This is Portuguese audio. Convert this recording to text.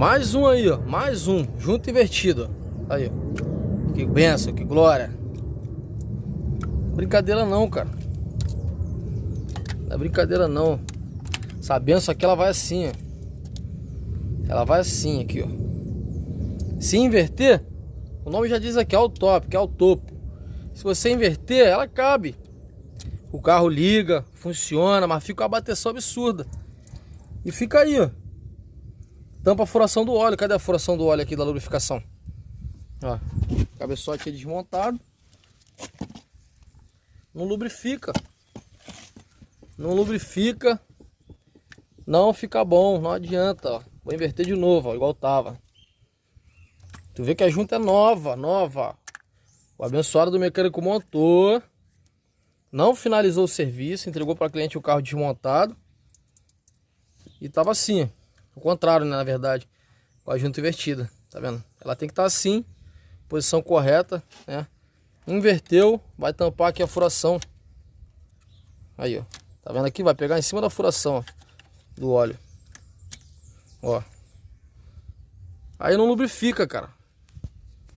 Mais um aí, ó. Mais um. Junto invertido, ó. Aí, ó. Que benção, que glória. Brincadeira não, cara. Não é brincadeira não. Essa benção aqui, ela vai assim, ó. Ela vai assim aqui, ó. Se inverter, o nome já diz aqui, é o top, que é o topo. Se você inverter, ela cabe. O carro liga, funciona, mas fica uma bateção absurda. E fica aí, ó. Tampa a furação do óleo. Cadê a furação do óleo aqui da lubrificação? Ó, cabeçote aqui desmontado. Não lubrifica. Não lubrifica. Não fica bom, não adianta, ó. Vou inverter de novo, ó, igual tava. Tu vê que a junta é nova, nova. O abençoado do mecânico montou. Não finalizou o serviço, entregou para cliente o carro desmontado. E tava assim, o contrário, né, na verdade, com a junta invertida, tá vendo? Ela tem que estar assim, posição correta, né? Inverteu, vai tampar aqui a furação. Aí, ó, tá vendo aqui? Vai pegar em cima da furação, ó, do óleo. Ó. Aí não lubrifica, cara.